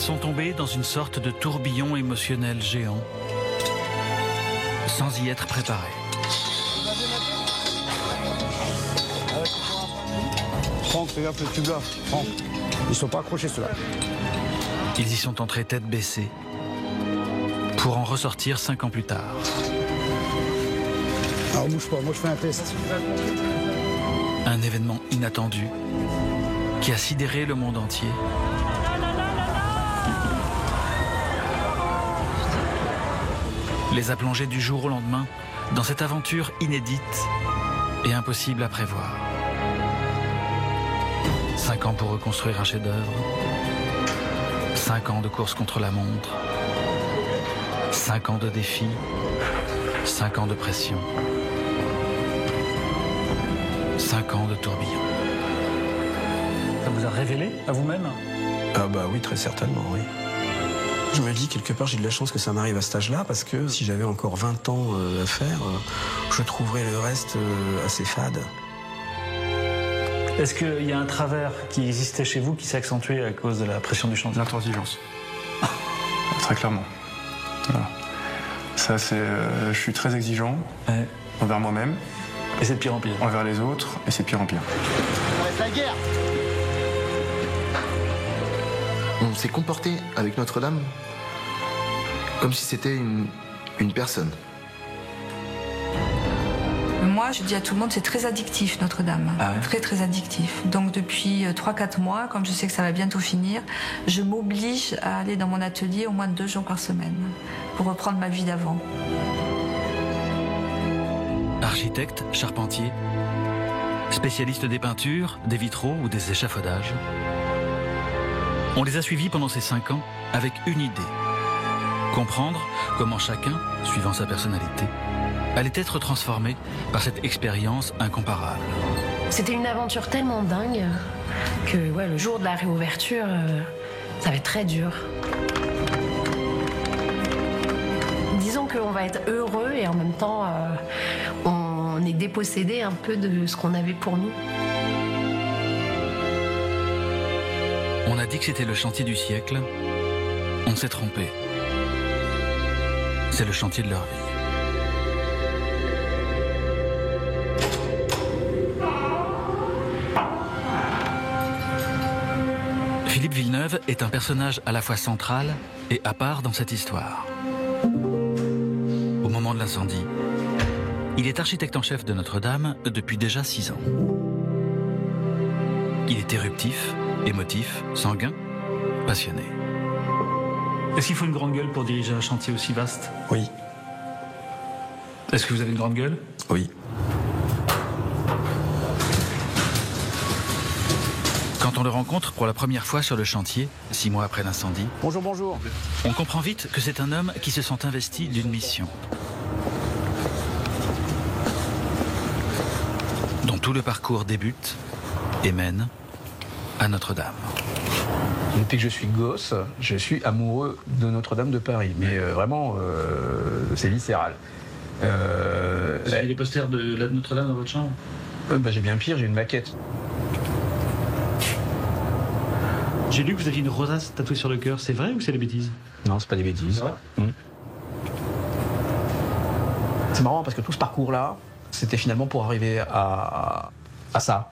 sont tombés dans une sorte de tourbillon émotionnel géant, sans y être préparés. Franck, regarde le tube là. Franck. Ils sont pas accrochés ceux-là. Ils y sont entrés tête baissée, pour en ressortir 5 ans plus tard. Alors bouge pas, moi je fais un test. Un événement inattendu qui a sidéré le monde entier. Les a plongés du jour au lendemain dans cette aventure inédite et impossible à prévoir. 5 ans pour reconstruire un chef-d'œuvre. 5 ans de course contre la montre. 5 ans de défis. 5 ans de pression. 5 ans de tourbillon. Ça vous a révélé à vous-même? Ah bah oui, très certainement, oui. Je me dis, quelque part, j'ai de la chance que ça m'arrive à cet âge-là, parce que si j'avais encore 20 ans à faire, je trouverais le reste assez fade. Est-ce qu'il y a un travers qui existait chez vous qui s'est accentué à cause de la pression du chantier? L'intransigeance. Très clairement. Voilà. Ça, c'est... je suis très exigeant envers moi-même. Et c'est de pire en pire. Envers les autres, et c'est de pire en pire. Ça va être la guerre. On s'est comporté avec Notre-Dame comme si c'était une personne. Moi, je dis à tout le monde, c'est très addictif, Notre-Dame. Ah ouais. Très, très addictif. Donc, depuis 3-4 mois, comme je sais que ça va bientôt finir, je m'oblige à aller dans mon atelier au moins 2 jours par semaine pour reprendre ma vie d'avant. Architecte, charpentier, spécialiste des peintures, des vitraux ou des échafaudages. On les a suivis pendant ces 5 ans avec une idée. Comprendre comment chacun, suivant sa personnalité, allait être transformé par cette expérience incomparable. C'était une aventure tellement dingue que le jour de la réouverture, ça va être très dur. Disons qu'on va être heureux et en même temps, on est dépossédé un peu de ce qu'on avait pour nous. On a dit que c'était le chantier du siècle. On s'est trompé. C'est le chantier de leur vie. Philippe Villeneuve est un personnage à la fois central et à part dans cette histoire. Au moment de l'incendie, il est architecte en chef de Notre-Dame depuis déjà 6 ans. Il est éruptif, émotif, sanguin, passionné. Est-ce qu'il faut une grande gueule pour diriger un chantier aussi vaste? Oui. Est-ce que vous avez une grande gueule? Oui. Quand on le rencontre pour la première fois sur le chantier, 6 mois après l'incendie, Bonjour, bonjour. on comprend vite que c'est un homme qui se sent investi d'une mission, dont tout le parcours débute et mène à Notre-Dame. Depuis que je suis gosse, je suis amoureux de Notre-Dame de Paris. Mais vraiment, c'est viscéral. Vous avez les posters de Notre-Dame dans votre chambre? J'ai bien pire, j'ai une maquette. J'ai lu que vous aviez une rosace tatouée sur le cœur. C'est vrai ou c'est des bêtises? Non, c'est pas des bêtises. C'est marrant parce que tout ce parcours-là, c'était finalement pour arriver à ça.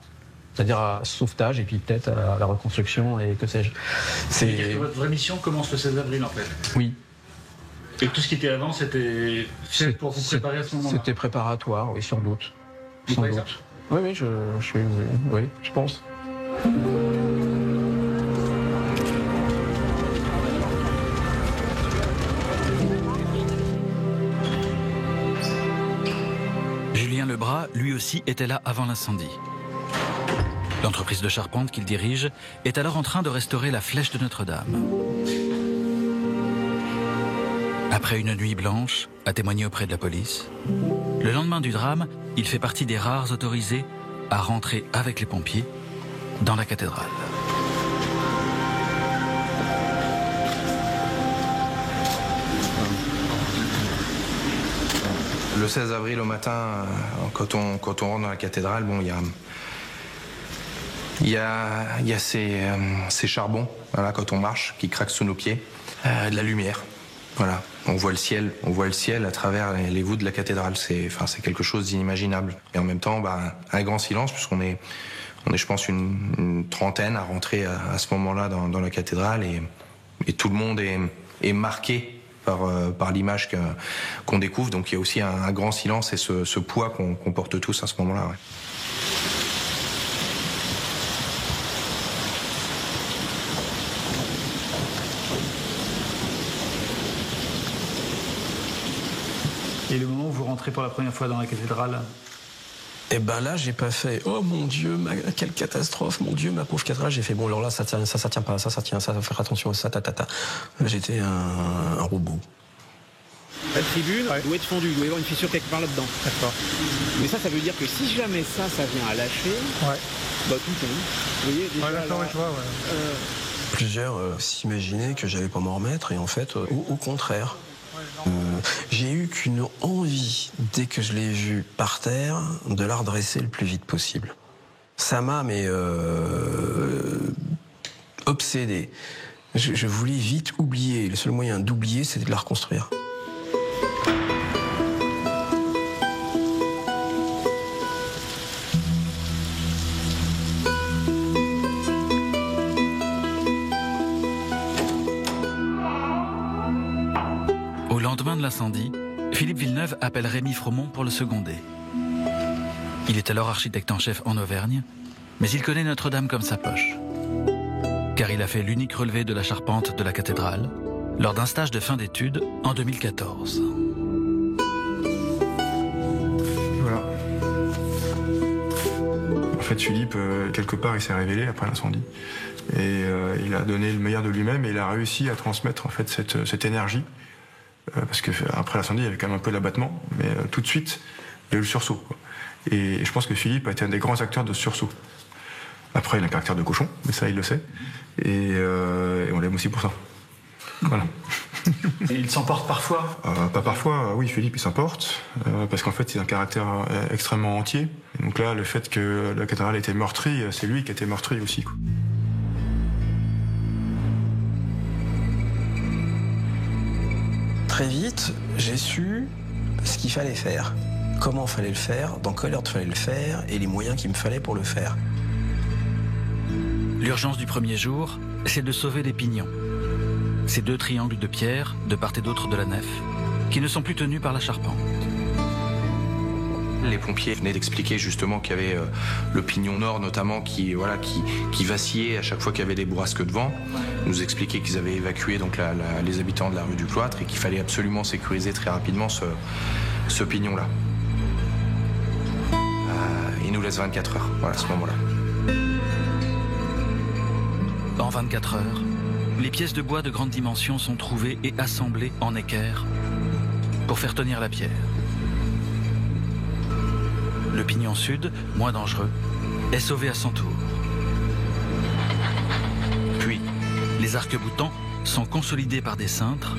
C'est-à-dire à ce sauvetage et puis peut-être à la reconstruction et que sais-je. C'est-à-dire que votre vraie mission commence le 16 avril en fait? Oui. Et tout ce qui était avant, c'était fait pour vous préparer à ce moment-là? C'était préparatoire, oui, sans doute. Vous Sans croyez doute. ça? Oui, je pense. Julien Lebras, lui aussi, était là avant l'incendie. L'entreprise de charpente qu'il dirige est alors en train de restaurer la flèche de Notre-Dame. Après une nuit blanche, à témoigner auprès de la police, le lendemain du drame, il fait partie des rares autorisés à rentrer avec les pompiers dans la cathédrale. Le 16 avril au matin, quand on rentre dans la cathédrale, bon, il y a Il y a ces charbons, voilà, quand on marche, qui craquent sous nos pieds, de la lumière. Voilà, on voit le ciel à travers les voûtes de la cathédrale. C'est quelque chose d'inimaginable. Et en même temps, un grand silence, puisqu'on est je pense une trentaine à rentrer à ce moment-là dans la cathédrale, et tout le monde est marqué par l'image qu'on découvre. Donc il y a aussi un grand silence et ce poids qu'on porte tous à ce moment-là. Ouais. Et le moment où vous rentrez pour la première fois dans la cathédrale? Et ben là, j'ai pas fait oh mon Dieu, quelle catastrophe, mon Dieu, ma pauvre cathédrale. J'ai fait bon, alors là, ça tient pas, ça tient, ça va faire attention, ça, ta. J'étais un robot. La tribune doit être fondue, il doit y avoir une fissure quelque part là-dedans. D'accord. Mais ça veut dire que si jamais ça vient à lâcher, tout tombe. Vous voyez, déjà, d'accord, je vois, Plusieurs s'imaginaient que j'allais pas m'en remettre, et en fait, au contraire. J'ai eu qu'une envie, dès que je l'ai vu par terre, de la redresser le plus vite possible. Ça m'a obsédé. Je voulais vite oublier. Le seul moyen d'oublier, c'était de la reconstruire. Au lendemain de l'incendie, Philippe Villeneuve appelle Rémi Fromont pour le seconder. Il est alors architecte en chef en Auvergne, mais il connaît Notre-Dame comme sa poche. Car il a fait l'unique relevé de la charpente de la cathédrale lors d'un stage de fin d'études en 2014. Voilà. En fait, Philippe, quelque part, il s'est révélé après l'incendie. Et il a donné le meilleur de lui-même, et il a réussi à transmettre en fait cette énergie. Parce qu'après l'incendie, il y avait quand même un peu d'abattement, mais tout de suite, il y a eu le sursaut, quoi. Et je pense que Philippe a été un des grands acteurs de ce sursaut. Après, il a un caractère de cochon, mais ça, il le sait. Et on l'aime aussi pour ça. Voilà. Et il s'emporte parfois? Pas parfois, oui, Philippe, il s'emporte, parce qu'en fait, il a un caractère extrêmement entier. Et donc là, le fait que la cathédrale ait été meurtrie, c'est lui qui a été meurtri aussi, quoi. Très vite, j'ai su ce qu'il fallait faire, comment il fallait le faire, dans quelle heure il fallait le faire, et les moyens qu'il me fallait pour le faire. L'urgence du premier jour, c'est de sauver les pignons. Ces deux triangles de pierre, de part et d'autre de la nef, qui ne sont plus tenus par la charpente. Les pompiers venaient d'expliquer justement qu'il y avait le pignon nord notamment qui vacillait à chaque fois qu'il y avait des bourrasques de vent. Ils nous expliquaient qu'ils avaient évacué donc les habitants de la rue du Cloître et qu'il fallait absolument sécuriser très rapidement ce pignon-là. Il nous laisse 24 heures, voilà, à ce moment-là. En 24 heures, les pièces de bois de grande dimension sont trouvées et assemblées en équerre pour faire tenir la pierre. Le pignon sud, moins dangereux, est sauvé à son tour. Puis, les arcs-boutants sont consolidés par des cintres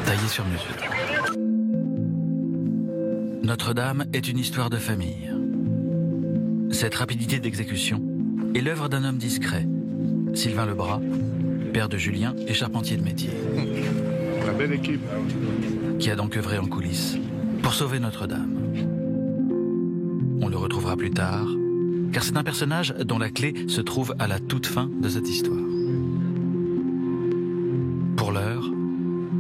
taillés sur mesure. Notre-Dame est une histoire de famille. Cette rapidité d'exécution est l'œuvre d'un homme discret, Sylvain Lebras, père de Julien et charpentier de métier. La belle équipe. Qui a donc œuvré en coulisses pour sauver Notre-Dame. On le retrouvera plus tard, car c'est un personnage dont la clé se trouve à la toute fin de cette histoire. Pour l'heure,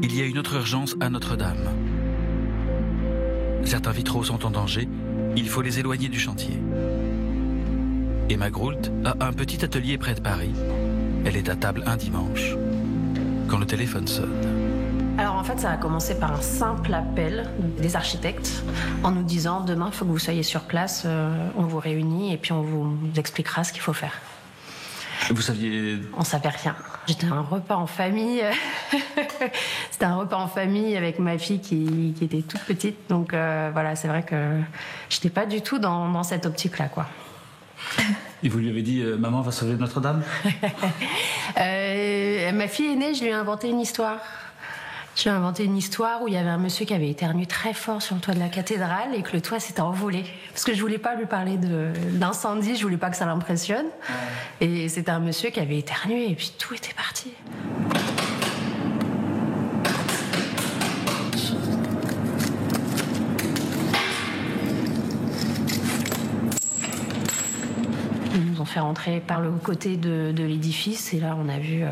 il y a une autre urgence à Notre-Dame. Certains vitraux sont en danger, il faut les éloigner du chantier. Emma Groult a un petit atelier près de Paris. Elle est à table un dimanche, quand le téléphone sonne. Alors en fait, ça a commencé par un simple appel des architectes en nous disant « Demain, il faut que vous soyez sur place, on vous réunit et puis on vous expliquera ce qu'il faut faire ». Vous saviez... On savait rien. J'étais à un repas en famille. C'était un repas en famille avec ma fille qui était toute petite. Donc voilà, c'est vrai que j'étais pas du tout dans cette optique-là, quoi. Et vous lui avez dit « Maman va sauver Notre-Dame » Ma fille aînée, je lui ai inventé une histoire. J'ai inventé une histoire où il y avait un monsieur qui avait éternué très fort sur le toit de la cathédrale et que le toit s'était envolé. Parce que je voulais pas lui parler d'incendie, je voulais pas que ça l'impressionne. Et c'était un monsieur qui avait éternué et puis tout était parti. Ils nous ont fait rentrer par le côté de l'édifice et là on a vu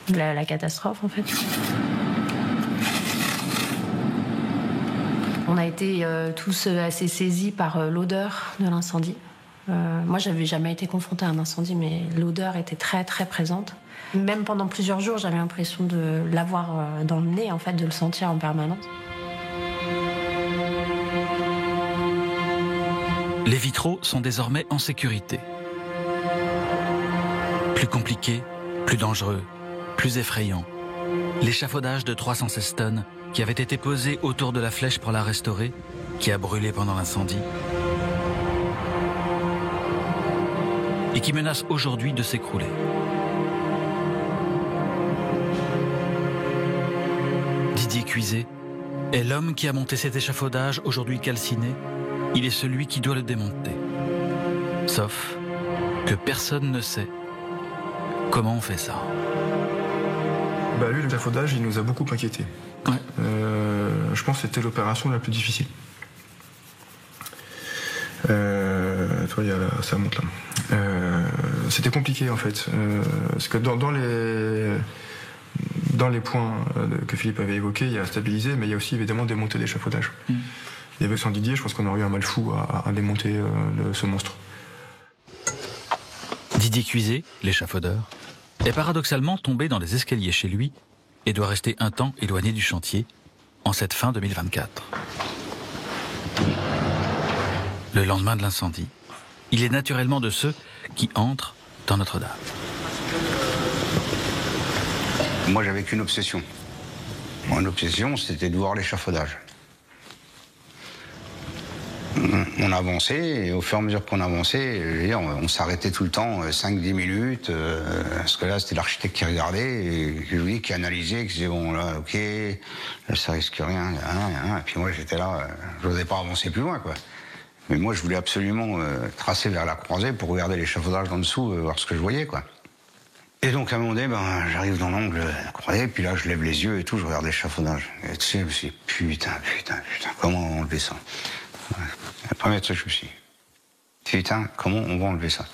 la catastrophe en fait. On a été tous assez saisis par l'odeur de l'incendie. Moi j'avais jamais été confrontée à un incendie mais l'odeur était très très présente. Même pendant plusieurs jours j'avais l'impression de l'avoir dans le nez en fait, de le sentir en permanence. Les vitraux sont désormais en sécurité. Plus compliqué, plus dangereux, plus effrayant. L'échafaudage de 316 tonnes qui avait été posé autour de la flèche pour la restaurer, qui a brûlé pendant l'incendie et qui menace aujourd'hui de s'écrouler. Didier Cuiset est l'homme qui a monté cet échafaudage aujourd'hui calciné. Il est celui qui doit le démonter. Sauf que personne ne sait comment on fait ça. Lui, l'échafaudage, il nous a beaucoup inquiétés. Ouais. Je pense que c'était l'opération la plus difficile. Toi, ça monte là. C'était compliqué en fait. Parce que dans les points que Philippe avait évoqués, il y a stabiliser, mais il y a aussi évidemment démonter l'échafaudage. Et avec son Didier, je pense qu'on aurait eu un mal fou à démonter ce monstre. Didier Cuiset, l'échafaudeur, est paradoxalement tombé dans les escaliers chez lui et doit rester un temps éloigné du chantier en cette fin 2024. Le lendemain de l'incendie, il est naturellement de ceux qui entrent dans Notre-Dame. Moi, j'avais qu'une obsession. Mon obsession, c'était de voir l'échafaudage. On avançait, et au fur et à mesure qu'on avançait, on s'arrêtait tout le temps, 5-10 minutes, parce que là, c'était l'architecte qui regardait, et qui analysait, qui disait, bon, là, ok, là, ça risque rien, et puis moi, j'étais là, je n'osais pas avancer plus loin, quoi. Mais moi, je voulais absolument tracer vers la croisée pour regarder l'échafaudage en dessous, voir ce que je voyais, quoi. Et donc, à un moment donné, j'arrive dans l'angle de la croisée, puis là, je lève les yeux et tout, je regarde l'échafaudage. Et tu sais, je me suis dit, putain, comment enlever ça? La première truc, je me suis dit, putain, comment on va enlever ça?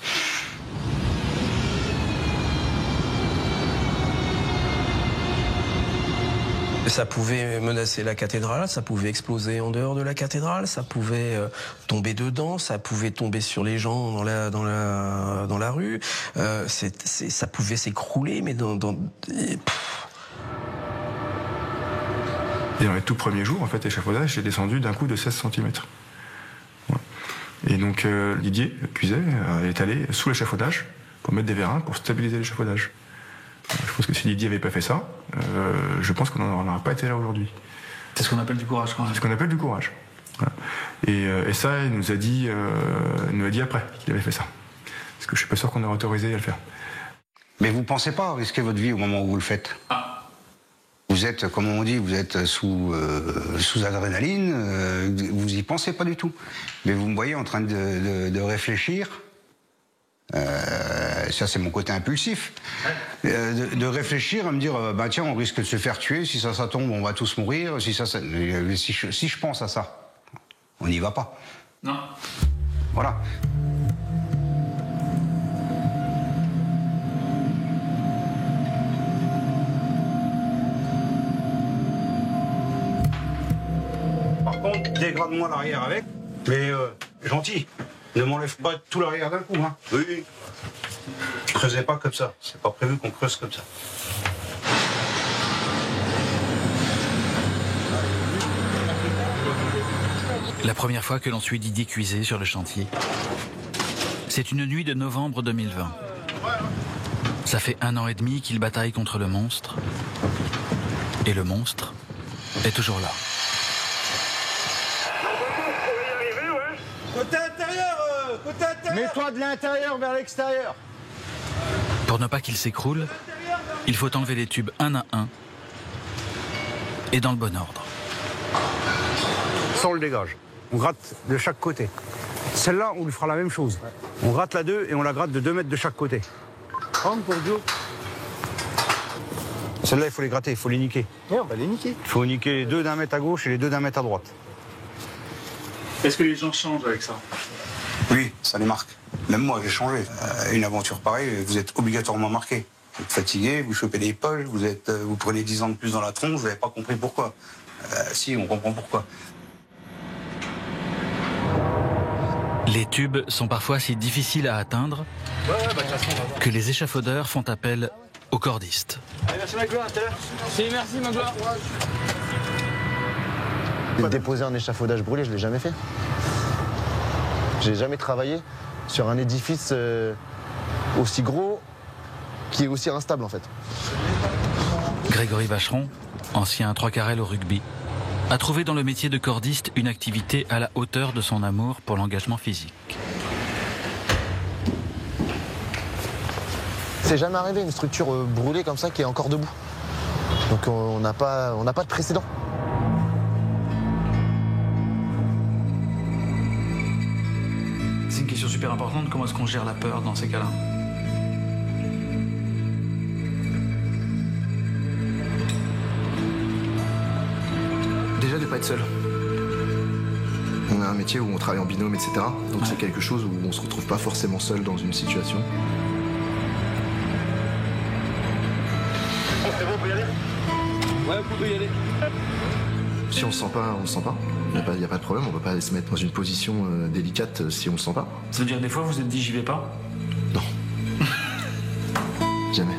Ça pouvait menacer la cathédrale, ça pouvait exploser en dehors de la cathédrale, ça pouvait tomber dedans, ça pouvait tomber sur les gens dans la rue, ça pouvait s'écrouler, mais Et dans les tout premiers jours, en fait, l'échafaudage est descendu d'un coup de 16 cm. Ouais. Et donc Didier Cuiset est allé sous l'échafaudage pour mettre des vérins pour stabiliser l'échafaudage. Je pense que si Didier n'avait pas fait ça, je pense qu'on n'aurait pas été là aujourd'hui. C'est ce qu'on appelle du courage, quand même. C'est ce qu'on appelle du courage. Voilà. Et ça, il nous a dit après qu'il avait fait ça. Parce que je suis pas sûr qu'on aurait autorisé à le faire. Mais vous pensez pas risquer votre vie au moment où vous le faites? Vous êtes, comme on dit, vous êtes sous adrénaline, vous y pensez pas du tout. Mais vous me voyez en train de réfléchir. Ça, c'est mon côté impulsif. De réfléchir, à me dire, tiens, on risque de se faire tuer, si ça tombe, on va tous mourir, si je pense à ça, on n'y va pas. Non. Voilà. Par contre, dégrade-moi l'arrière avec, mais gentil. Ne m'enlève pas tout l'arrière d'un coup, hein. Oui. Creusez pas comme ça. C'est pas prévu qu'on creuse comme ça. La première fois que l'on suit Didier Cuiset sur le chantier, c'est une nuit de novembre 2020. Ça fait 1 an et demi qu'il bataille contre le monstre. Et le monstre est toujours là. Côté intérieur, mets-toi de l'intérieur vers l'extérieur. Pour ne pas qu'il s'écroule, Il faut enlever les tubes un à un et dans le bon ordre. Ça, on le dégage. On gratte de chaque côté. Celle-là, on lui fera la même chose. On gratte la 2 et on la gratte de 2 mètres de chaque côté. Pour Joe. Celle-là, il faut les gratter, il faut les niquer. Ouais, on va les niquer. Il faut niquer les 2 d'un mètre à gauche et les 2 d'un mètre à droite. Est-ce que les gens changent avec ça? Oui, ça les marque. Même moi, j'ai changé. Une aventure pareille, vous êtes obligatoirement marqué. Vous êtes fatigué, vous chopez des poches, vous prenez 10 ans de plus dans la tronche, vous n'avez pas compris pourquoi. Si, on comprend pourquoi. Les tubes sont parfois si difficiles à atteindre que les échafaudeurs font appel aux cordistes. Allez, merci Magloire, à tout à l'heure. Si, merci Magloire. Déposer un échafaudage brûlé, je ne l'ai jamais fait. J'ai jamais travaillé sur un édifice aussi gros qui est aussi instable en fait. Grégory Vacheron, ancien 3 carrel au rugby, a trouvé dans le métier de cordiste une activité à la hauteur de son amour pour l'engagement physique. C'est jamais arrivé une structure brûlée comme ça qui est encore debout. Donc on n'a pas de précédent. C'est une question super importante. Comment est-ce qu'on gère la peur dans ces cas-là? Déjà de ne pas être seul. On a un métier où on travaille en binôme, etc. Donc c'est quelque chose où on ne se retrouve pas forcément seul dans une situation. C'est bon, on peut y aller? Ouais, on peut y aller. Si on ne se sent pas, on ne se sent pas. Il n'y a pas de problème, on ne peut pas se mettre dans une position délicate si on ne le sent pas. Ça veut dire des fois vous vous êtes dit j'y vais pas? Non. Jamais.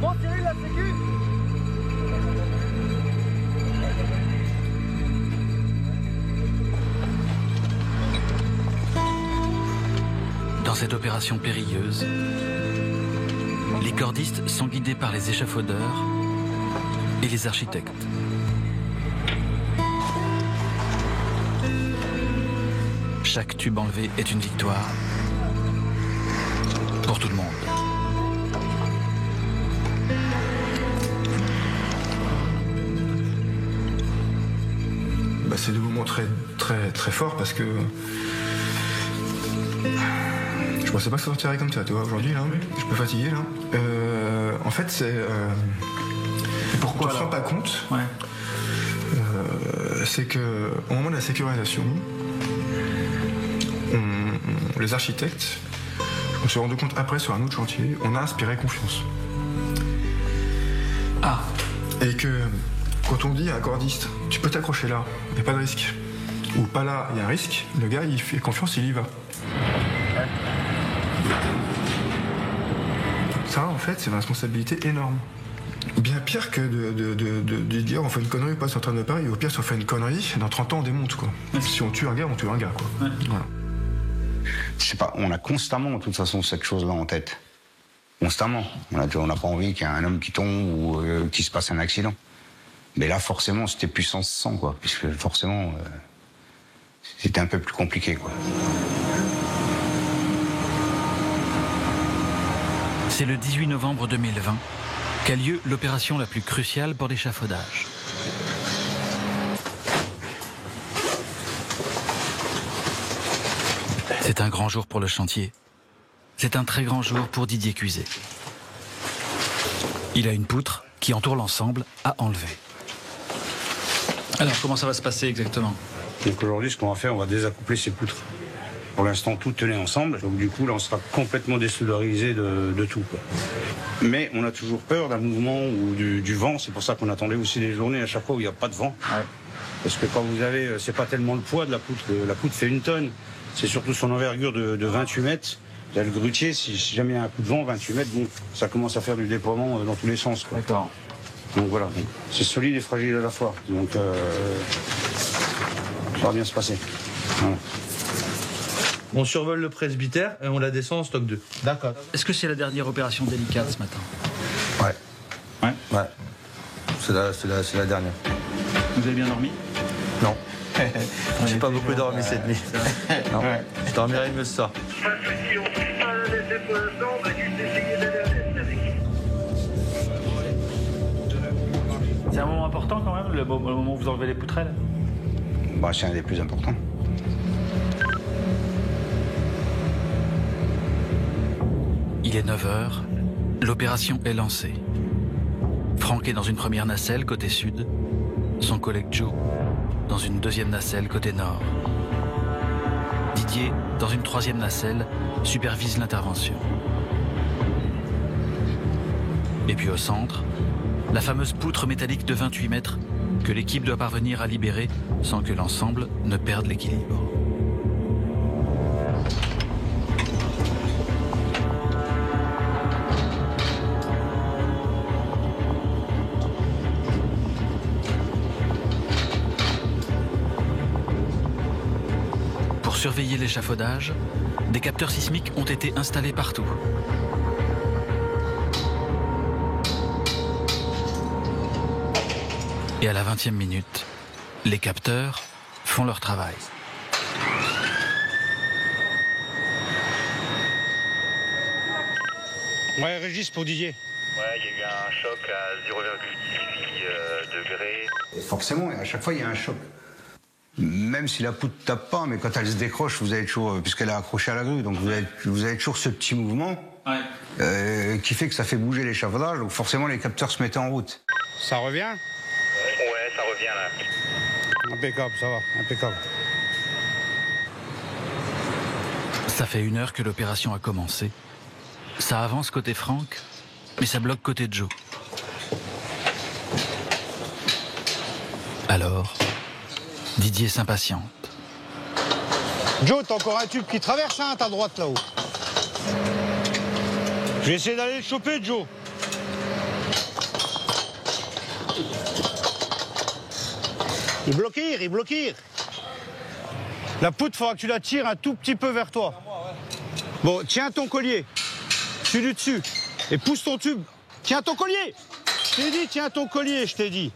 Bon, Cyril, la sécu? Dans cette opération périlleuse, les cordistes sont guidés par les échafaudeurs et les architectes. Chaque tube enlevé est une victoire pour tout le monde. Bah, c'est des moments très, très, très forts parce que je pensais pas que ça sortirait comme ça, tu vois, aujourd'hui, là. Je suis un peu fatigué, là. En fait, c'est... pourquoi on ne se rend pas compte, c'est qu'au moment de la sécurisation, les architectes, on s'est rendu compte après sur un autre chantier, on a inspiré confiance. Ah. Et que quand on dit à un cordiste, tu peux t'accrocher là, il n'y a pas de risque, ou pas là, il y a un risque, le gars, il fait confiance, il y va. Ça, en fait, c'est une responsabilité énorme. Bien pire que de dire on fait une connerie ou pas sur le train de Paris. Au pire, si on fait une connerie, dans 30 ans, on démonte, quoi. Si on tue un gars, on tue un gars, quoi. Voilà. Je sais pas, on a constamment, de toute façon, cette chose-là en tête. Constamment. On n'a pas envie qu'il y ait un homme qui tombe ou qu'il se passe un accident. Mais là, forcément, c'était puissance 100, quoi. Puisque, forcément, c'était un peu plus compliqué, quoi. C'est le 18 novembre 2020 qu'a lieu l'opération la plus cruciale pour l'échafaudage. C'est un grand jour pour le chantier. C'est un très grand jour pour Didier Cuiset. Il a une poutre qui entoure l'ensemble à enlever. Alors, comment ça va se passer exactement? Donc aujourd'hui, ce qu'on va faire, on va désaccoupler ces poutres. Pour l'instant, tout tenait ensemble. Donc du coup, là, on sera complètement désolidarisé de tout, quoi. Mais on a toujours peur d'un mouvement ou du vent. C'est pour ça qu'on attendait aussi des journées à chaque fois où il n'y a pas de vent. Ouais. Parce que quand vous avez, c'est pas tellement le poids de la poutre. La poutre fait 1 tonne. C'est surtout son envergure de 28 mètres. Il y a le grutier, si jamais il y a un coup de vent, 28 mètres, bon, ça commence à faire du déploiement dans tous les sens, quoi. D'accord. Donc voilà, c'est solide et fragile à la fois. Donc ça va bien se passer. Voilà. On survole le presbytère et on la descend en stock 2. D'accord. Est-ce que c'est la dernière opération délicate ce matin? Ouais. Ouais. Ouais. C'est la dernière. Vous avez bien dormi? Non. J'ai pas beaucoup dormi cette nuit. Non. Ouais. Je dormirai mieux ce soir. C'est un moment important quand même, le moment où vous enlevez les poutrelles? Bah, c'est un des plus importants. Il est 9h, l'opération est lancée. Franck est dans une première nacelle côté sud, son collègue Joe dans une deuxième nacelle côté nord. Didier, dans une troisième nacelle, supervise l'intervention. Et puis au centre, la fameuse poutre métallique de 28 mètres que l'équipe doit parvenir à libérer sans que l'ensemble ne perde l'équilibre. Pour surveiller l'échafaudage, des capteurs sismiques ont été installés partout. Et à la 20e minute, les capteurs font leur travail. Ouais, Régis pour Didier. Ouais, il y a eu un choc à 0,18 degrés. Et forcément, à chaque fois, il y a un choc. Même si la poutre tape pas, mais quand elle se décroche, vous avez toujours, puisqu'elle est accrochée à la grue, donc vous avez toujours ce petit mouvement qui fait que ça fait bouger l'échafaudage, donc forcément les capteurs se mettent en route. Ça revient? Ouais, ça revient là. Impeccable, ça va, impeccable. Ça fait 1 heure que l'opération a commencé. Ça avance côté Franck, mais ça bloque côté Joe. Alors, Didier s'impatiente. Joe, t'as encore un tube qui traverse, hein, à ta droite là-haut. Je vais essayer d'aller le choper, Joe. Il bloquire. La poutre, il faudra que tu la tires un tout petit peu vers toi. Bon, tiens ton collier. Suis du dessus. Et pousse ton tube. Tiens ton collier. Je t'ai dit, tiens ton collier, je t'ai dit.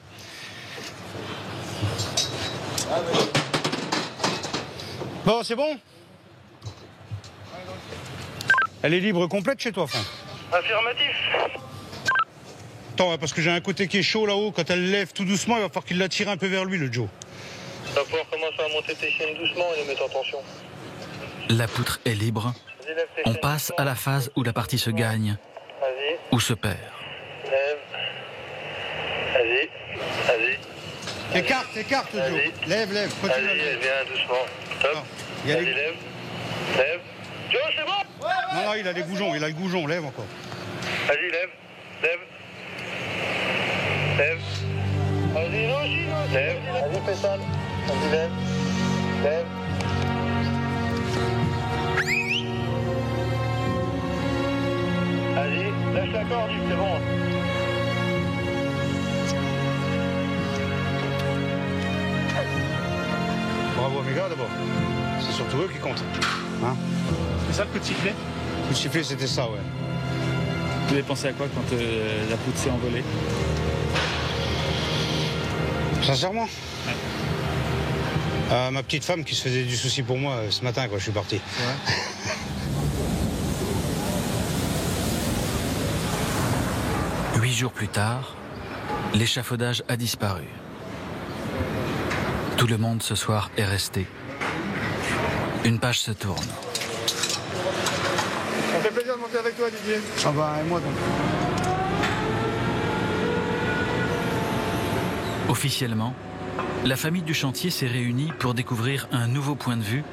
Bon, c'est bon? Elle est libre complète chez toi, Franck? Affirmatif. Attends, parce que j'ai un côté qui est chaud là-haut. Quand elle lève tout doucement, il va falloir qu'il la tire un peu vers lui, le Joe. Tu vas pouvoir commencer à monter tes chaînes doucement et les mettre en tension. La poutre est libre. On passe à la phase où la partie se gagne ou se perd. Lève. Vas-y. Écarte, Joe. Lève, continue. Vas-y, viens doucement. Top. Vas-y, lève. Joe, c'est bon? Non, il a le goujon, lève encore. Vas-y, lève. Vas-y, nous aussi. Lève. Vas-y, fais ça. Vas-y, lève. Vas-y, lâche la corde, c'est bon. Bravo à mes gars d'abord. C'est surtout eux qui comptent. Hein? C'est ça le coup de sifflet? Le coup de sifflet, c'était ça, ouais. Vous avez pensé à quoi quand la poutre s'est envolée? Sincèrement? Ouais. Ma petite femme qui se faisait du souci pour moi ce matin quand je suis parti. Ouais. 8 jours plus tard, l'échafaudage a disparu. Tout le monde ce soir est resté. Une page se tourne. Ça fait plaisir de monter avec toi, Didier. Ah bah, et moi donc. Officiellement, la famille du chantier s'est réunie pour découvrir un nouveau point de vue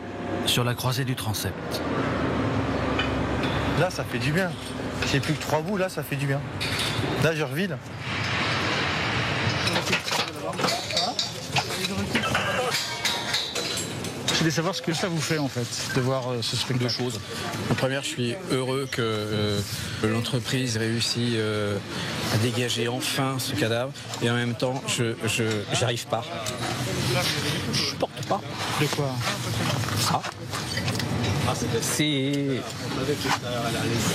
sur la croisée du transept. Là, ça fait du bien. J'ai plus que 3 bouts, là, ça fait du bien. Là, je revide. Je voulais savoir ce que ça vous fait en fait, de voir ce spectacle. 2 choses. La première, je suis heureux que l'entreprise réussisse à dégager enfin ce cadavre. Et en même temps, je n'arrive pas. Je porte pas. De quoi? Ça. C'est...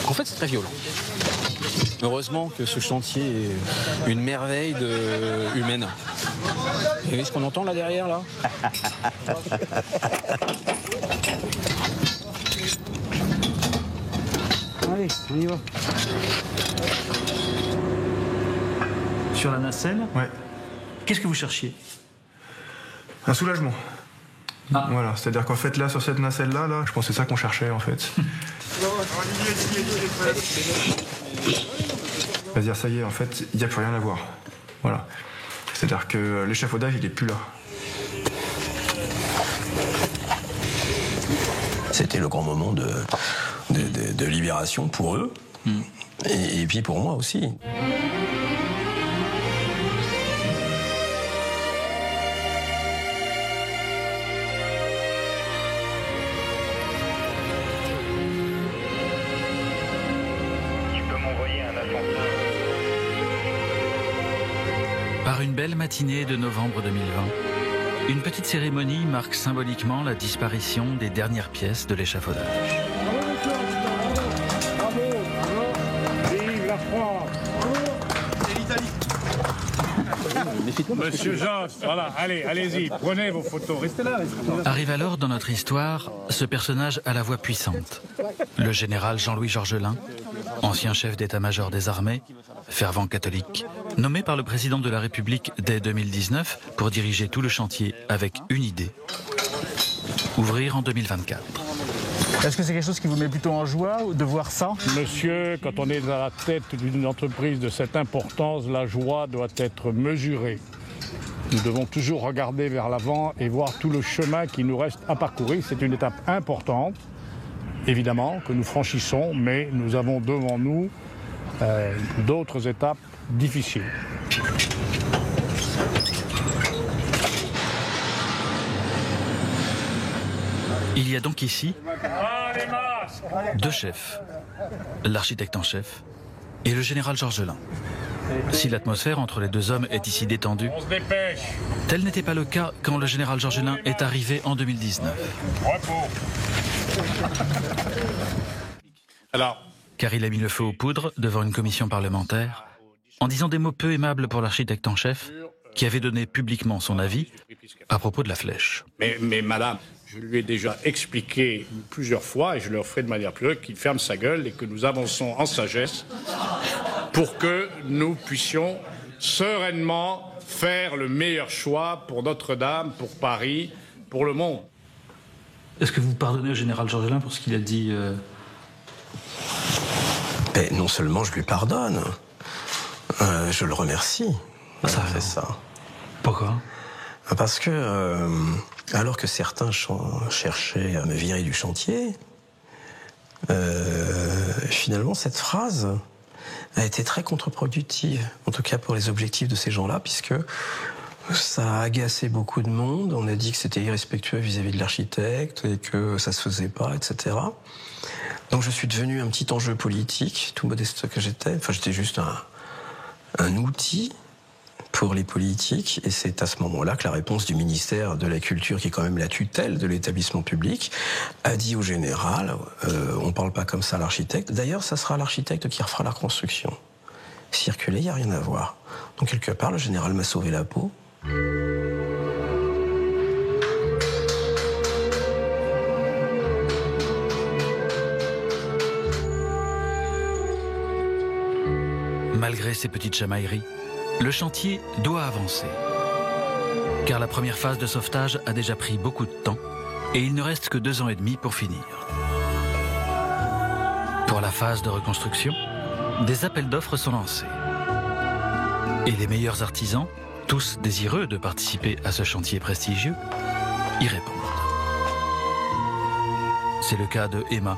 En fait, c'est très violent. Heureusement que ce chantier est une merveille humaine. Vous voyez ce qu'on entend là derrière, là? Allez, on y va. Sur la nacelle? Ouais. Qu'est-ce que vous cherchiez? Un soulagement. Voilà, c'est-à-dire qu'en fait là, sur cette nacelle-là, je pense que c'est ça qu'on cherchait en fait. C'est-à-dire, ça y est, en fait, il n'y a plus rien à voir. Voilà. C'est-à-dire que l'échafaudage, il n'est plus là. C'était le grand moment de libération pour eux, et puis pour moi aussi. Par une belle matinée de novembre 2020, une petite cérémonie marque symboliquement la disparition des dernières pièces de l'échafaudage. Bravo, vive la France. C'est l'Italie. Monsieur Josse, voilà, allez-y, prenez vos photos, restez là. Arrive alors dans notre histoire ce personnage à la voix puissante, le général Jean-Louis Georgelin, ancien chef d'état-major des armées, fervent catholique, nommé par le président de la République dès 2019 pour diriger tout le chantier avec une idée: ouvrir en 2024. Est-ce que c'est quelque chose qui vous met plutôt en joie de voir ça? Monsieur, quand on est à la tête d'une entreprise de cette importance, la joie doit être mesurée. Nous devons toujours regarder vers l'avant et voir tout le chemin qui nous reste à parcourir. C'est une étape importante, évidemment, que nous franchissons, mais nous avons devant nous d'autres étapes difficiles. Il y a donc ici deux chefs, l'architecte en chef et le général Georgelin. Si l'atmosphère entre les deux hommes est ici détendue, tel n'était pas le cas quand le général Georgelin est arrivé en 2019. Car il a mis le feu aux poudres devant une commission parlementaire en disant des mots peu aimables pour l'architecte en chef qui avait donné publiquement son avis à propos de la flèche. Mais madame, je lui ai déjà expliqué plusieurs fois, et je le ferai de manière plus qu'il ferme sa gueule et que nous avançons en sagesse pour que nous puissions sereinement faire le meilleur choix pour Notre-Dame, pour Paris, pour le monde. Est-ce que vous pardonnez au général Georgelin pour ce qu'il a dit Mais non seulement je lui pardonne, je le remercie d'avoir fait ça. Pourquoi? Parce que, alors que certains cherchaient à me virer du chantier, finalement cette phrase a été très contre-productive, en tout cas pour les objectifs de ces gens-là, puisque ça a agacé beaucoup de monde. On a dit que c'était irrespectueux vis-à-vis de l'architecte et que ça se faisait pas, etc. Donc je suis devenu un petit enjeu politique, tout modeste que j'étais. Enfin, j'étais juste un outil pour les politiques, et c'est à ce moment-là que la réponse du ministère de la Culture, qui est quand même la tutelle de l'établissement public, a dit au général, on parle pas comme ça à l'architecte. D'ailleurs, ça sera l'architecte qui refera la construction. Circuler, il n'y a rien à voir. Donc quelque part, le général m'a sauvé la peau. Malgré ces petites chamailleries, le chantier doit avancer. Car la première phase de sauvetage a déjà pris beaucoup de temps et il ne reste que 2 ans et demi pour finir. Pour la phase de reconstruction, des appels d'offres sont lancés. Et les meilleurs artisans, tous désireux de participer à ce chantier prestigieux, y répondent. C'est le cas de Emma,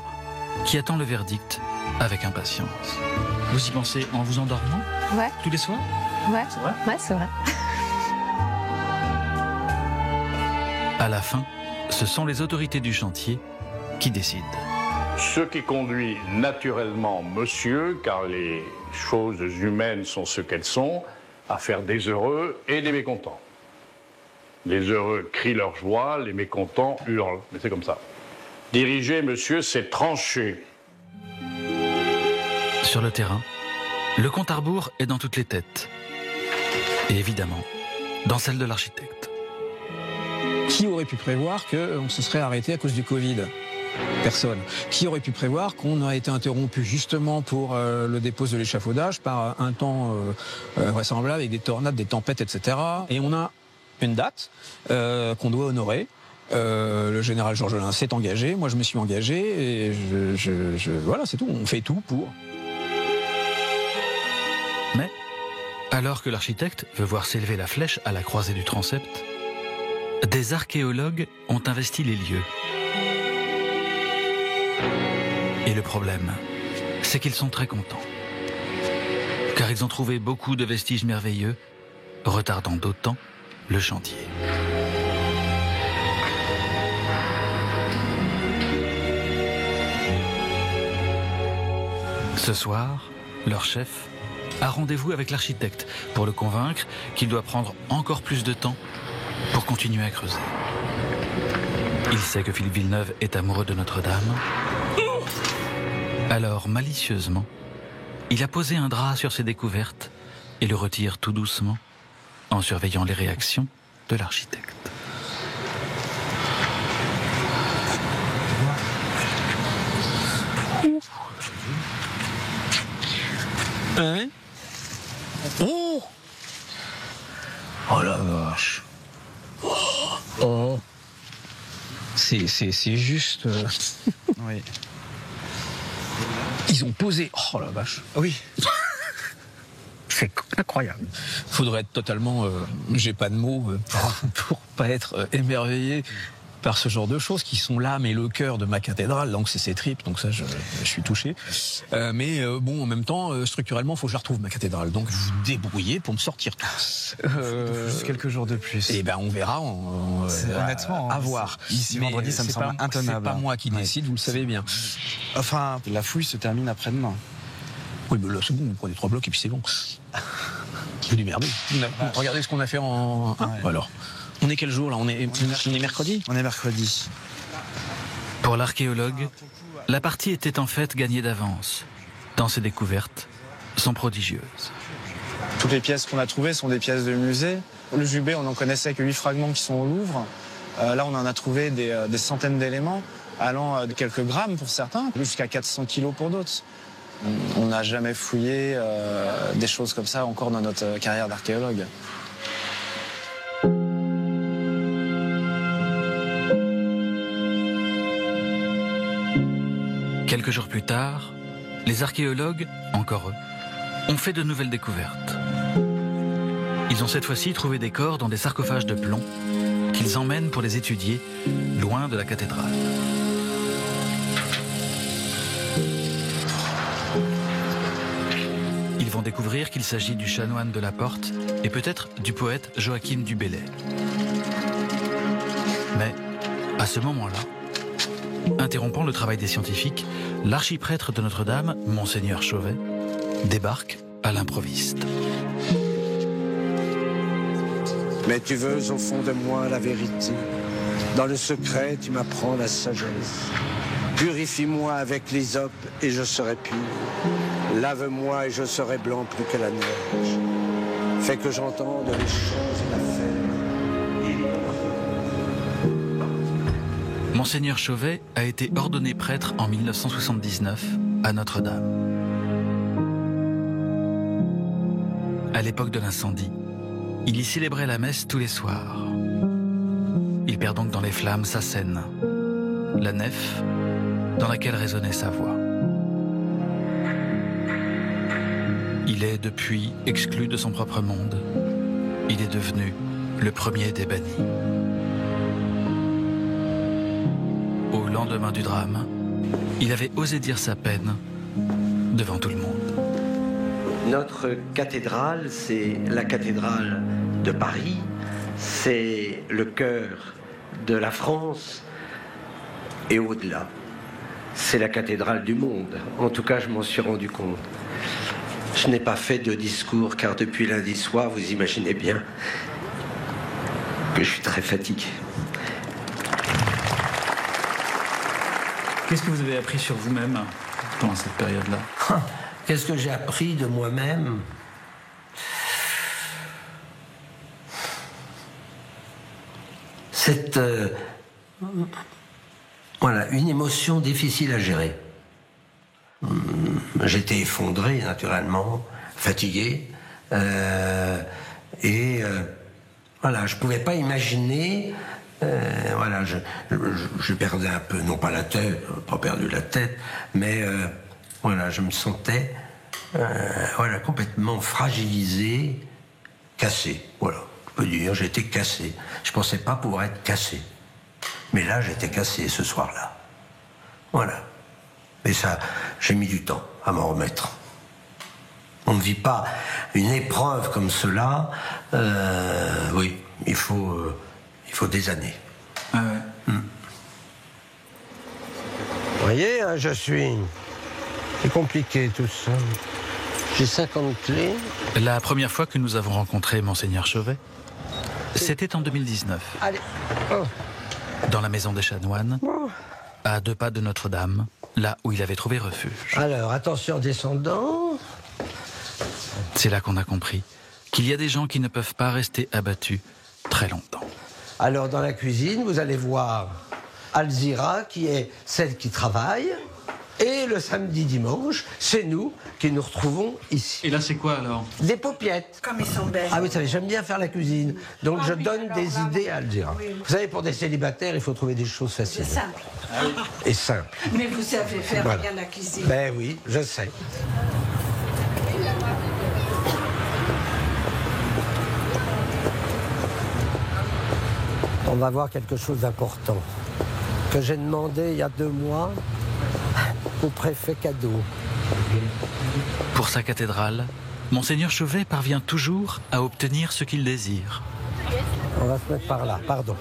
qui attend le verdict avec impatience. Vous y pensez en vous endormant? Ouais. Tous les soirs? Ouais, c'est vrai. Ouais, c'est vrai. À la fin, ce sont les autorités du chantier qui décident. Ce qui conduit naturellement monsieur, car les choses humaines sont ce qu'elles sont, à faire des heureux et des mécontents. Les heureux crient leur joie, les mécontents hurlent. Mais c'est comme ça. Diriger, monsieur, c'est trancher. Sur le terrain, Le compte à rebours est dans toutes les têtes. Et évidemment, dans celle de l'architecte. Qui aurait pu prévoir qu'on se serait arrêté à cause du Covid ? Personne. Qui aurait pu prévoir qu'on a été interrompu justement pour le dépôt de l'échafaudage par un temps vraisemblable avec des tornades, des tempêtes, etc. Et on a une date qu'on doit honorer. Le général Georges Lain s'est engagé, moi je me suis engagé et voilà, c'est tout. On fait tout pour. Mais, alors que l'architecte veut voir s'élever la flèche à la croisée du transept, des archéologues ont investi les lieux. Et le problème, c'est qu'ils sont très contents. Car ils ont trouvé beaucoup de vestiges merveilleux, retardant d'autant le chantier. Ce soir, leur chef a rendez-vous avec l'architecte pour le convaincre qu'il doit prendre encore plus de temps pour continuer à creuser. Il sait que Philippe Villeneuve est amoureux de Notre-Dame. Alors, malicieusement, il a posé un drap sur ses découvertes et le retire tout doucement en surveillant les réactions de l'architecte. Hein ? Oh ! Oh la vache ! Oh ! C'est juste... Oui. Ils ont posé... Oh la vache. Oui. C'est incroyable. Faudrait être totalement... j'ai pas de mots pour pas être émerveillé par ce genre de choses qui sont l'âme et le cœur de ma cathédrale. Donc c'est ses tripes, donc ça je suis touché. Mais bon, en même temps, structurellement, il faut que je la retrouve ma cathédrale. Donc vous vous débrouillez pour me sortir tout. Juste quelques jours de plus. Et ben on verra. Honnêtement, à voir. Ici vendredi, ça me semble intenable. C'est pas moi qui décide, vous le savez bien. Enfin, la fouille se termine après-demain. Oui, mais là c'est bon, vous prenez 3 blocs et puis c'est bon. J'ai du merde. Regardez ce qu'on a fait en... Alors, on est quel jour là? On est mercredi? On est mercredi. Pour l'archéologue, la partie était en fait gagnée d'avance, tant ses découvertes sont prodigieuses. Toutes les pièces qu'on a trouvées sont des pièces de musée. Le Jubé, on n'en connaissait que 8 fragments qui sont au Louvre. Là, on en a trouvé des centaines d'éléments, allant de quelques grammes pour certains, jusqu'à 400 kilos pour d'autres. On n'a jamais fouillé des choses comme ça encore dans notre carrière d'archéologue. Quelques jours plus tard, les archéologues, encore eux, ont fait de nouvelles découvertes. Ils ont cette fois-ci trouvé des corps dans des sarcophages de plomb qu'ils emmènent pour les étudier loin de la cathédrale. Ils vont découvrir qu'il s'agit du chanoine de la Porte et peut-être du poète Joachim du Bellay. Mais, à ce moment-là, interrompant le travail des scientifiques, l'archiprêtre de Notre-Dame, Monseigneur Chauvet, débarque à l'improviste. Mais tu veux au fond de moi la vérité. Dans le secret, tu m'apprends la sagesse. Purifie-moi avec l'hysope et je serai pur. Lave-moi et je serai blanc plus que la neige. Fais que j'entende les choses et la fête. Monseigneur Chauvet a été ordonné prêtre en 1979 à Notre-Dame. À l'époque de l'incendie, il y célébrait la messe tous les soirs. Il perd donc dans les flammes sa scène, la nef dans laquelle résonnait sa voix. Il est depuis exclu de son propre monde. Il est devenu le premier des bannis. Au lendemain du drame, il avait osé dire sa peine devant tout le monde. Notre cathédrale, c'est la cathédrale de Paris, c'est le cœur de la France et au-delà. C'est la cathédrale du monde. En tout cas, je m'en suis rendu compte. Je n'ai pas fait de discours car depuis lundi soir, vous imaginez bien que je suis très fatigué. Qu'est-ce que vous avez appris sur vous-même pendant cette période-là? Qu'est-ce que j'ai appris de moi-même? C'est voilà, une émotion difficile à gérer. J'étais effondré, naturellement, fatigué, et voilà, je ne pouvais pas imaginer. Voilà, je perdais un peu, non pas la tête, pas perdu la tête, mais voilà, je me sentais voilà, complètement fragilisé, cassé. Voilà, je peux dire, j'étais cassé. Je ne pensais pas pouvoir être cassé. Mais là, j'étais cassé ce soir-là. Voilà. Mais ça, j'ai mis du temps à m'en remettre. On ne vit pas une épreuve comme cela. Oui, il faut des années. Ah ouais. Vous voyez, hein, c'est compliqué tout ça. J'ai 50 clés. La première fois que nous avons rencontré Monseigneur Chauvet, c'était en 2019. Allez. Oh. Dans la maison des chanoines, à 2 pas de Notre-Dame, là où il avait trouvé refuge. Alors, attention descendant. C'est là qu'on a compris qu'il y a des gens qui ne peuvent pas rester abattus très longtemps. Alors, dans la cuisine, vous allez voir Alzira, qui est celle qui travaille. Et le samedi, dimanche, c'est nous qui nous retrouvons ici. Et là, c'est quoi alors? Des paupiettes. Comme ils sont belles. Ah oui, vous savez, j'aime bien faire la cuisine. Donc je donne des idées à Alzira. Oui. Vous savez, pour des célibataires, il faut trouver des choses faciles. C'est simple. Et simple. Mais vous savez faire voilà. bien la cuisine. Ben oui, je sais. On va voir quelque chose d'important que j'ai demandé il y a 2 mois au préfet Cadeau. Pour sa cathédrale, Monseigneur Chauvet parvient toujours à obtenir ce qu'il désire. On va se mettre par là, pardon.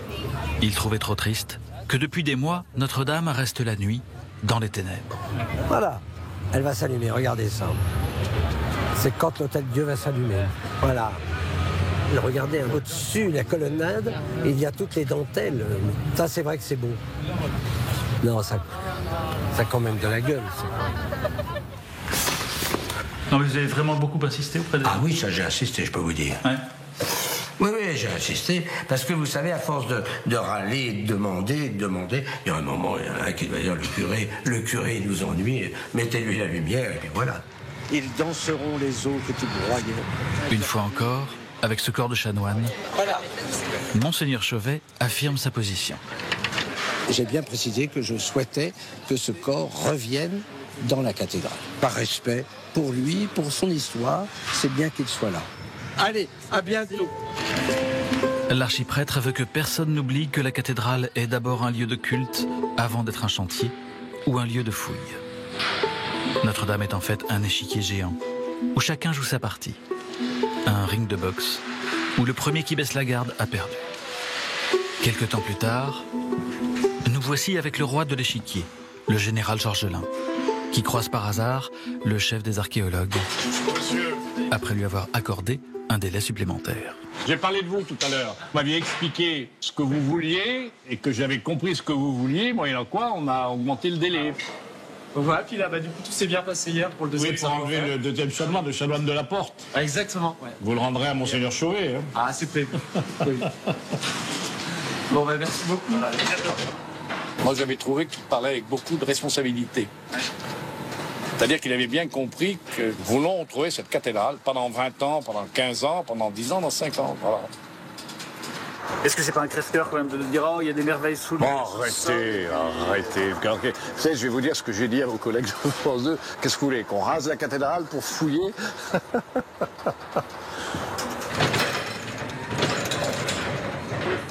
Il trouvait trop triste que depuis des mois, Notre-Dame reste la nuit dans les ténèbres. Voilà, elle va s'allumer, regardez ça. C'est quand l'Hôtel Dieu va s'allumer. Voilà. Regardez, au-dessus, la colonnade, il y a toutes les dentelles. Ça, c'est vrai que c'est beau. Non, ça a quand même de la gueule. Non, mais vous avez vraiment beaucoup insisté auprès de... Ah oui, ça j'ai insisté, je peux vous dire. Ouais. Oui, j'ai insisté, parce que vous savez, à force de râler, de demander, il y a un moment, il y en a qui va dire, le curé il nous ennuie, mettez-lui la lumière, et puis voilà. Ils danseront les eaux que tu broyais. Une fois encore, avec ce corps de chanoine, voilà. Monseigneur Chauvet affirme sa position. J'ai bien précisé que je souhaitais que ce corps revienne dans la cathédrale. Par respect pour lui, pour son histoire, c'est bien qu'il soit là. Allez, à bientôt. L'archiprêtre veut que personne n'oublie que la cathédrale est d'abord un lieu de culte avant d'être un chantier ou un lieu de fouille. Notre-Dame est en fait un échiquier géant où chacun joue sa partie. Un ring de boxe où le premier qui baisse la garde a perdu. Quelque temps plus tard, nous voici avec le roi de l'échiquier, le général Georgelin, qui croise par hasard le chef des archéologues, après lui avoir accordé un délai supplémentaire. J'ai parlé de vous tout à l'heure. Vous m'aviez expliqué ce que vous vouliez et que j'avais compris ce que vous vouliez, moyennant quoi on a augmenté le délai. Donc voilà, puis là, du coup, tout s'est bien passé hier pour le deuxième. Oui, pour enlever le deuxième chanoine, le chanoine de la porte. Ah, exactement, ouais. Vous le rendrez à Monseigneur Chauvet. Hein. Ah, c'est prévu. Oui. Bon, merci beaucoup. Moi, j'avais trouvé qu'il parlait avec beaucoup de responsabilité. C'est-à-dire qu'il avait bien compris que nous voulons trouver cette cathédrale pendant 20 ans, pendant 15 ans, pendant 10 ans, dans 5 ans. Voilà. Est-ce que c'est pas un crève-cœur quand même de dire oh il y a des merveilles sous le... Bon, arrêtez. Vous savez, je vais vous dire ce que j'ai dit à vos collègues de France 2. Qu'est-ce que vous voulez, qu'on rase la cathédrale pour fouiller?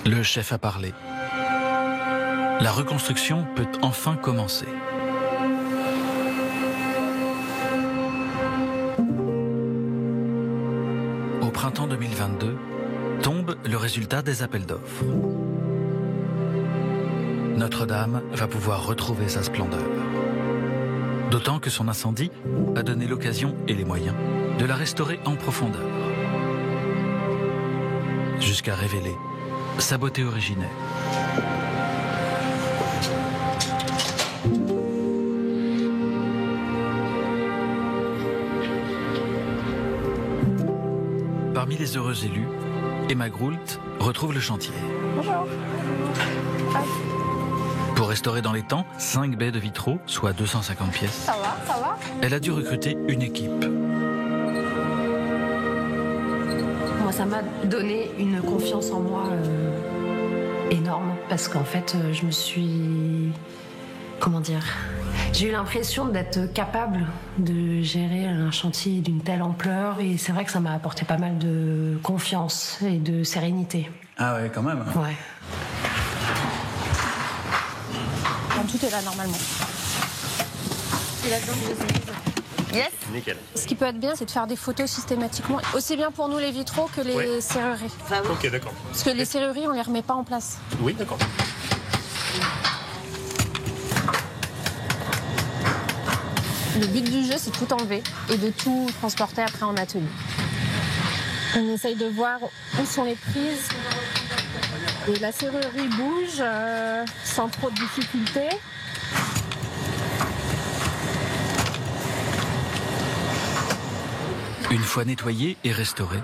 Le chef a parlé. La reconstruction peut enfin commencer. Au printemps 2022, tombe le résultat des appels d'offres. Notre-Dame va pouvoir retrouver sa splendeur. D'autant que son incendie a donné l'occasion et les moyens de la restaurer en profondeur. Jusqu'à révéler sa beauté originelle. des heureux élus, Emma Groult retrouve le chantier. Bonjour. Pour restaurer dans les temps 5 baies de vitraux, soit 250 pièces, Ça va. elle a dû recruter une équipe. Moi, ça m'a donné une confiance en moi énorme parce qu'en fait, je me suis... Comment dire ? J'ai eu l'impression d'être capable de gérer un chantier d'une telle ampleur et c'est vrai que ça m'a apporté pas mal de confiance et de sérénité. Ah ouais, quand même. Ouais. Tout est là normalement. Et là-dedans, je les ai mises. Yes. Nickel. Ce qui peut être bien, c'est de faire des photos systématiquement, aussi bien pour nous les vitraux que les serrureries. Ok, d'accord. Parce que les serrureries, on les remet pas en place. Oui, d'accord. Le but du jeu, c'est de tout enlever et de tout transporter après en atelier. On essaye de voir où sont les prises. Et la serrurerie bouge sans trop de difficultés. Une fois nettoyés et restaurés,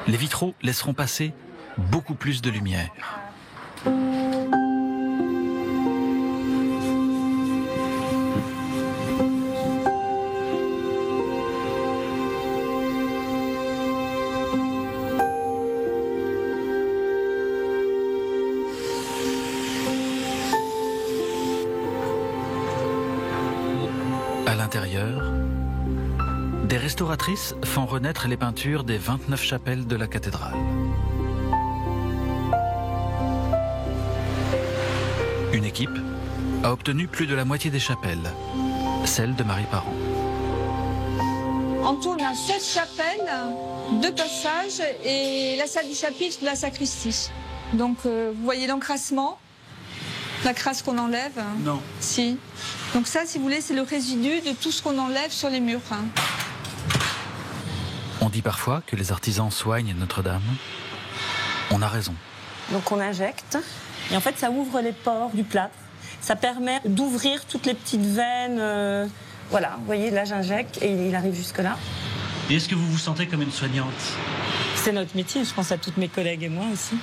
les vitraux laisseront passer beaucoup plus de lumière. À l'intérieur, des restauratrices font renaître les peintures des 29 chapelles de la cathédrale. Une équipe a obtenu plus de la moitié des chapelles, celle de Marie Parent. En tout, on a 16 chapelles, 2 passages et la salle du chapitre de la sacristie. Donc, vous voyez l'encrassement, la crasse qu'on enlève. Non. Si. Donc ça, si vous voulez, c'est le résidu de tout ce qu'on enlève sur les murs. On dit parfois que les artisans soignent Notre-Dame. On a raison. Donc on injecte, et en fait ça ouvre les pores du plâtre. Ça permet d'ouvrir toutes les petites veines. Voilà, vous voyez, là j'injecte et il arrive jusque-là. Et est-ce que vous vous sentez comme une soignante? C'est notre métier, je pense à toutes mes collègues et moi aussi.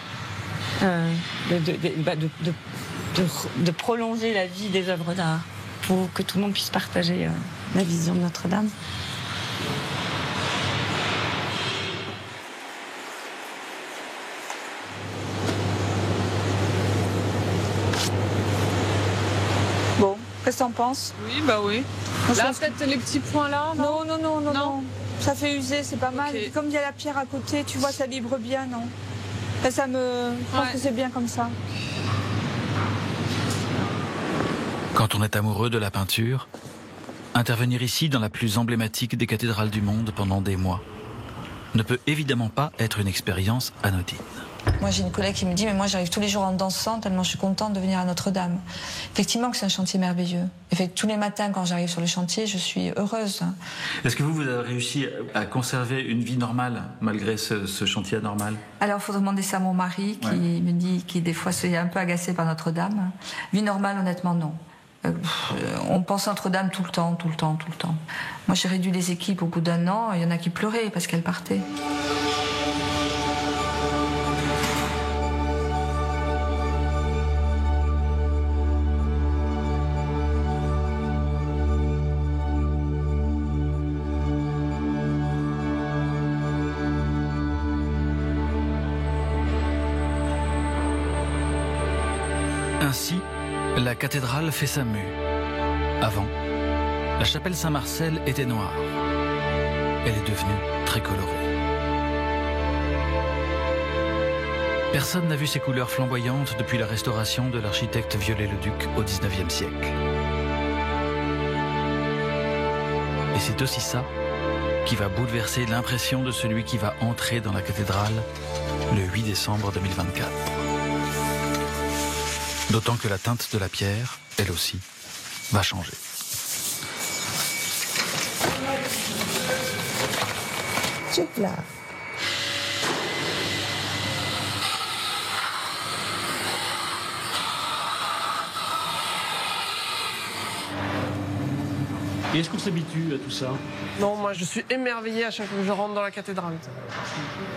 De prolonger la vie des œuvres d'art pour que tout le monde puisse partager la vision de Notre-Dame. Bon, qu'est-ce que t'en penses? Oui, bah oui. Là, peut-être les petits points là, non? Non. Ça fait user, c'est pas mal. Okay. Comme il y a la pierre à côté, tu vois, ça vibre bien, non? Je pense que c'est bien comme ça. Quand on est amoureux de la peinture, intervenir ici dans la plus emblématique des cathédrales du monde pendant des mois ne peut évidemment pas être une expérience anodine. Moi, j'ai une collègue qui me dit, mais moi, j'arrive tous les jours en dansant tellement je suis contente de venir à Notre-Dame. Effectivement que c'est un chantier merveilleux. Tous les matins, quand j'arrive sur le chantier, je suis heureuse. Est-ce que vous avez réussi à conserver une vie normale malgré ce chantier anormal? Alors, il faut demander ça à mon mari, qui me dit qu'il des fois est un peu agacé par Notre-Dame. Vie normale, honnêtement, non. On pense à Notre-Dame tout le temps. Moi, j'ai réduit les équipes au bout d'1 an. Il y en a qui pleuraient parce qu'elles partaient. Ainsi, la cathédrale fait sa mue. Avant, la chapelle Saint-Marcel était noire. Elle est devenue très colorée. Personne n'a vu ces couleurs flamboyantes depuis la restauration de l'architecte Viollet-le-Duc au XIXe siècle. Et c'est aussi ça qui va bouleverser l'impression de celui qui va entrer dans la cathédrale le 8 décembre 2024. D'autant que la teinte de la pierre, elle aussi, va changer. Là. Et est-ce qu'on s'habitue à tout ça? Non, moi je suis émerveillée à chaque fois que je rentre dans la cathédrale.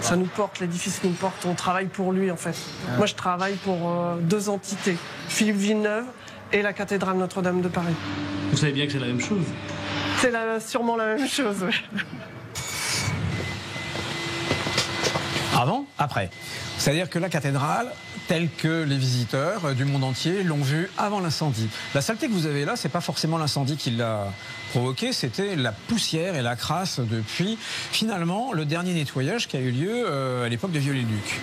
Ça nous porte, l'édifice nous porte, on travaille pour lui en fait. Moi je travaille pour 2 entités, Philippe Villeneuve et la cathédrale Notre-Dame de Paris. Vous savez bien que c'est la même chose? C'est sûrement la même chose, oui. Avant, après. C'est-à-dire que la cathédrale, telle que les visiteurs du monde entier l'ont vue avant l'incendie. La saleté que vous avez là, c'est pas forcément l'incendie qui l'a provoqué, c'était la poussière et la crasse depuis, finalement, le dernier nettoyage qui a eu lieu à l'époque de Viollet-le-Duc.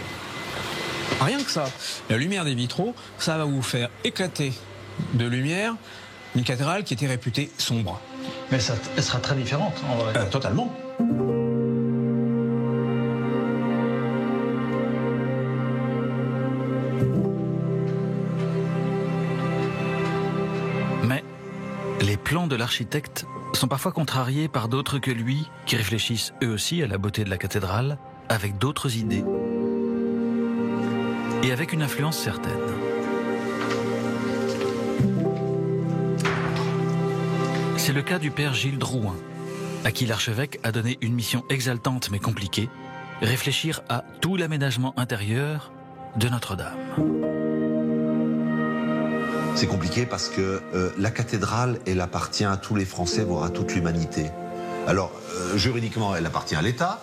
Rien que ça. La lumière des vitraux, ça va vous faire éclater de lumière une cathédrale qui était réputée sombre. Mais elle sera très différente, en vrai. Totalement. Mais les plans de l'architecte sont parfois contrariés par d'autres que lui, qui réfléchissent eux aussi à la beauté de la cathédrale, avec d'autres idées. Et avec une influence certaine. C'est le cas du père Gilles Drouin, à qui l'archevêque a donné une mission exaltante mais compliquée, réfléchir à tout l'aménagement intérieur de Notre-Dame. C'est compliqué parce que la cathédrale, elle appartient à tous les Français, voire à toute l'humanité. Alors, juridiquement, elle appartient à l'État.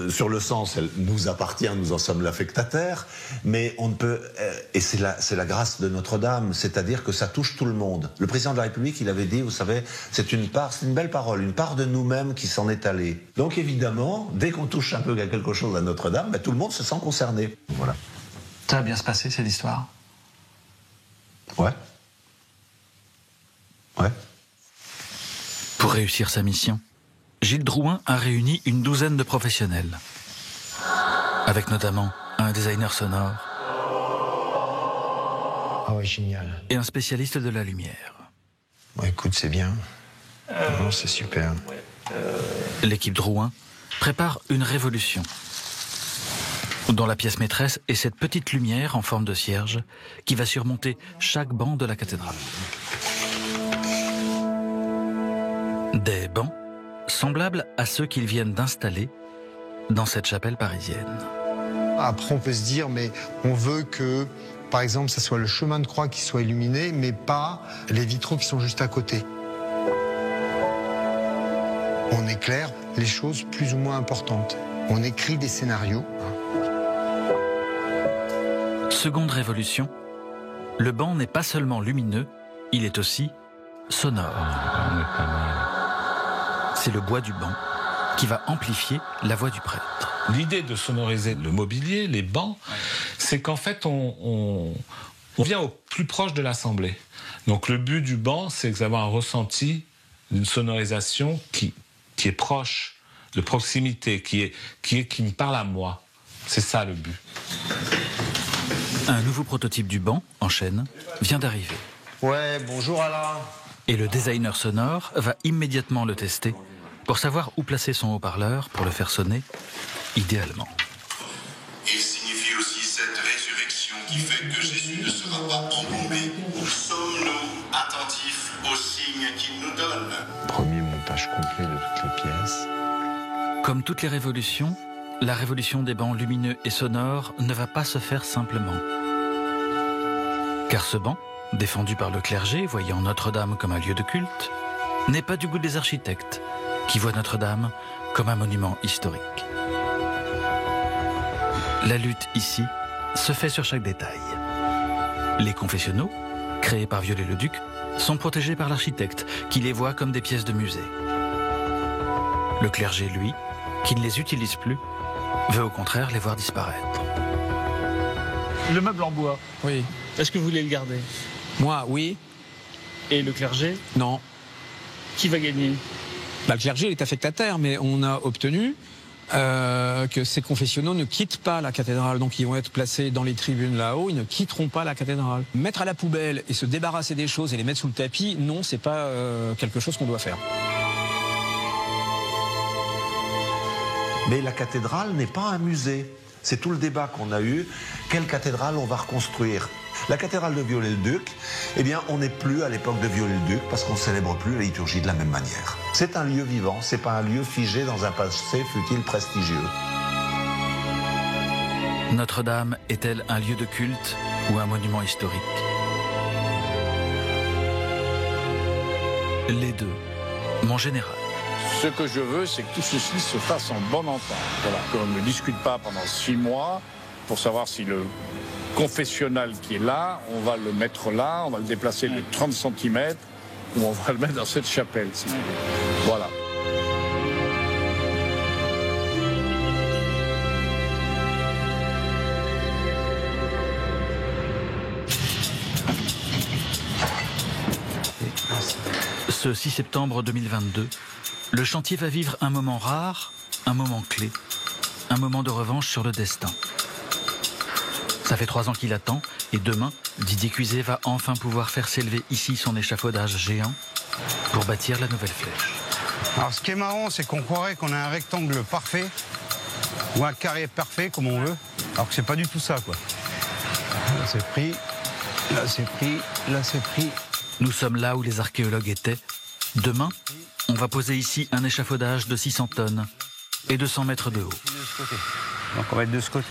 Sur le sens, elle nous appartient, nous en sommes l'affectataire. Mais on ne peut... et c'est la grâce de Notre-Dame, c'est-à-dire que ça touche tout le monde. Le président de la République, il avait dit, vous savez, c'est une belle parole, une part de nous-mêmes qui s'en est allée. Donc évidemment, dès qu'on touche un peu à quelque chose à Notre-Dame, ben, tout le monde se sent concerné. Voilà. Ça va bien se passer, cette histoire? Ouais. Ouais. Pour réussir sa mission, Gilles Drouin a réuni une douzaine de professionnels, avec notamment un designer sonore génial. Et un spécialiste de la lumière. Ouais, écoute, c'est bien. Non, c'est super. L'équipe Drouin prépare une révolution, dont la pièce maîtresse est cette petite lumière en forme de cierge qui va surmonter chaque banc de la cathédrale. Des bancs semblables à ceux qu'ils viennent d'installer dans cette chapelle parisienne. Après, on peut se dire, mais on veut que, par exemple, ça soit le chemin de croix qui soit illuminé, mais pas les vitraux qui sont juste à côté. On éclaire les choses plus ou moins importantes. On écrit des scénarios. Seconde révolution, le banc n'est pas seulement lumineux, il est aussi sonore. C'est le bois du banc qui va amplifier la voix du prêtre. L'idée de sonoriser le mobilier, les bancs, c'est qu'en fait, on vient au plus proche de l'assemblée. Donc le but du banc, c'est d'avoir un ressenti d'une sonorisation qui est proche, de proximité, qui me parle à moi. C'est ça le but. Un nouveau prototype du banc, en chêne, vient d'arriver. Ouais, bonjour Alain. Et le designer sonore va immédiatement le tester pour savoir où placer son haut-parleur pour le faire sonner idéalement. Il signifie aussi cette résurrection qui fait que Jésus ne sera pas embaumé. Sommes-nous attentifs aux signes qu'il nous donne? Premier montage complet de toutes les pièces. Comme toutes les révolutions, la révolution des bancs lumineux et sonores ne va pas se faire simplement. Car ce banc, défendu par le clergé, voyant Notre-Dame comme un lieu de culte, n'est pas du goût des architectes, qui voient Notre-Dame comme un monument historique. La lutte ici se fait sur chaque détail. Les confessionnaux, créés par Viollet-le-Duc, sont protégés par l'architecte, qui les voit comme des pièces de musée. Le clergé, lui, qui ne les utilise plus, veut au contraire les voir disparaître. Le meuble en bois. Oui. Est-ce que vous voulez le garder? Moi, oui. Et le clergé? Non. Qui va gagner? Le clergé est affectataire, mais on a obtenu que ces confessionnaux ne quittent pas la cathédrale. Donc ils vont être placés dans les tribunes là-haut, ils ne quitteront pas la cathédrale. Mettre à la poubelle et se débarrasser des choses et les mettre sous le tapis, non, c'est pas quelque chose qu'on doit faire. Mais la cathédrale n'est pas un musée. C'est tout le débat qu'on a eu. Quelle cathédrale on va reconstruire? La cathédrale de Viollet-le-Duc, eh bien, on n'est plus à l'époque de Viollet-le-Duc parce qu'on ne célèbre plus la liturgie de la même manière. C'est un lieu vivant, c'est pas un lieu figé dans un passé, fût-il prestigieux. Notre-Dame est-elle un lieu de culte ou un monument historique? Les deux, mon général. Ce que je veux, c'est que tout ceci se fasse en bonne entente. Voilà, qu'on ne discute pas pendant 6 mois pour savoir si le confessionnal qui est là, on va le mettre là, on va le déplacer de 30 cm ou on va le mettre dans cette chapelle. Voilà. Ce 6 septembre 2022, le chantier va vivre un moment rare, un moment clé, un moment de revanche sur le destin. Ça fait 3 ans qu'il attend, et demain, Didier Cuizet va enfin pouvoir faire s'élever ici son échafaudage géant pour bâtir la nouvelle flèche. Alors ce qui est marrant, c'est qu'on croirait qu'on a un rectangle parfait, ou un carré parfait, comme on veut, alors que c'est pas du tout ça, quoi. Là c'est pris, là c'est pris, là c'est pris. Nous sommes là où les archéologues étaient. Demain, on va poser ici un échafaudage de 600 tonnes et 200 mètres de haut. Donc on va être de ce côté.